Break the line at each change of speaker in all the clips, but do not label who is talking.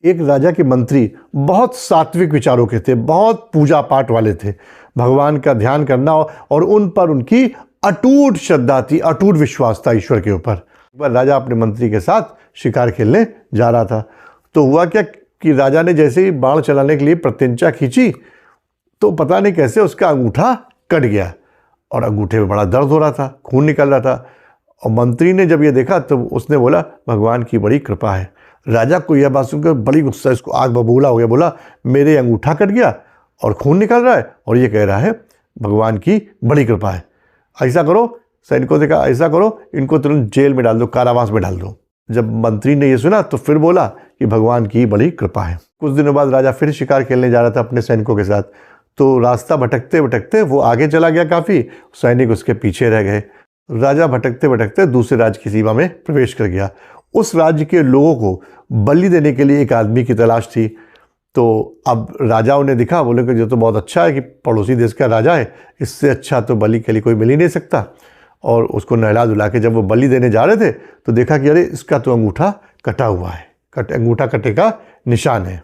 एक राजा के मंत्री बहुत सात्विक विचारों के थे, बहुत पूजा पाठ वाले थे, भगवान का ध्यान करना और उन पर उनकी अटूट श्रद्धा थी, अटूट विश्वास था ईश्वर के ऊपर। एक बार राजा अपने मंत्री के साथ शिकार खेलने जा रहा था, तो हुआ क्या कि राजा ने जैसे ही बाण चलाने के लिए प्रत्यंचा खींची तो पता नहीं कैसे उसका अंगूठा कट गया और अंगूठे में बड़ा दर्द हो रहा था, खून निकल रहा था। और मंत्री ने जब ये देखा तो उसने बोला भगवान की बड़ी कृपा है। राजा को यह बात सुनकर बड़ी गुस्सा, इसको आग बबूला हो गया, बोला मेरे अंगूठा कट गया और खून निकल रहा है और ये कह रहा है भगवान की बड़ी कृपा है। ऐसा करो, सैनिकों से कहा ऐसा करो, इनको तुरंत जेल में डाल दो, कारावास में डाल दो। जब मंत्री ने ये सुना तो फिर बोला कि भगवान की बड़ी कृपा है। कुछ दिनों बाद राजा फिर शिकार खेलने जा रहा था अपने सैनिकों के साथ, तो रास्ता भटकते भटकते वो आगे चला गया काफ़ी, सैनिक उसके पीछे रह गए। राजा भटकते भटकते दूसरे राज्य की सीमा में प्रवेश कर गया। उस राज्य के लोगों को बलि देने के लिए एक आदमी की तलाश थी। तो अब राजाओं ने दिखा, बोले कि जो तो बहुत अच्छा है कि पड़ोसी देश का राजा है, इससे अच्छा तो बलि के लिए कोई मिल ही नहीं सकता। और उसको नहला धुला के जब वो बलि देने जा रहे थे तो देखा कि अरे इसका तो अंगूठा कटा हुआ है, अंगूठा कटे का निशान है।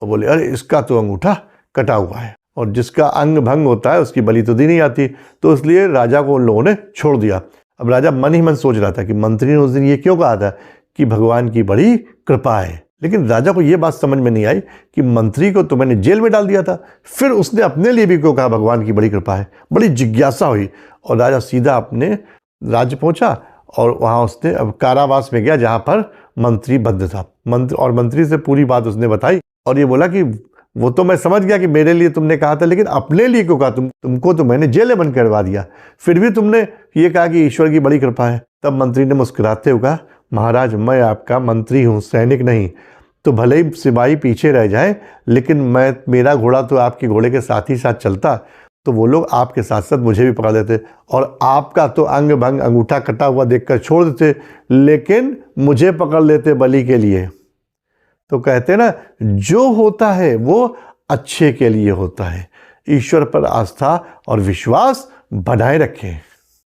तो बोले अरे इसका तो अंगूठा कटा हुआ है, और जिसका अंग भंग होता है उसकी बलि तो दी नहीं आती। तो इसलिए राजा को उन लोगों ने छोड़ दिया। अब राजा मन ही मन सोच रहा था कि मंत्री ने उस दिन ये क्यों कहा था कि भगवान की बड़ी कृपा है। लेकिन राजा को ये बात समझ में नहीं आई कि मंत्री को तो मैंने जेल में डाल दिया था, फिर उसने अपने लिए भी क्यों कहा भगवान की बड़ी कृपा है। बड़ी जिज्ञासा हुई और राजा सीधा अपने राज्य पहुंचा और वहाँ उसने अब कारावास में गया जहाँ पर मंत्री बंद था। मंत्री से पूरी बात उसने बताई और ये बोला कि वो तो मैं समझ गया कि मेरे लिए तुमने कहा था, लेकिन अपने लिए क्यों कहा? तुमको तो मैंने जेल में बंद करवा दिया, फिर भी तुमने ये कहा कि ईश्वर की बड़ी कृपा है। तब मंत्री ने मुस्कुराते हुए कहा महाराज मैं आपका मंत्री हूँ, सैनिक नहीं। तो भले ही सिपाही पीछे रह जाए, लेकिन मेरा घोड़ा तो आपके घोड़े के साथ ही साथ चलता, तो वो लोग आपके साथ साथ मुझे भी पकड़ लेते और आपका तो अंग भंग अंगूठा कटा हुआ देखकर छोड़ देते, लेकिन मुझे पकड़ लेते बलि के लिए। तो कहते ना जो होता है वो अच्छे के लिए होता है। ईश्वर पर आस्था और विश्वास बनाए रखें।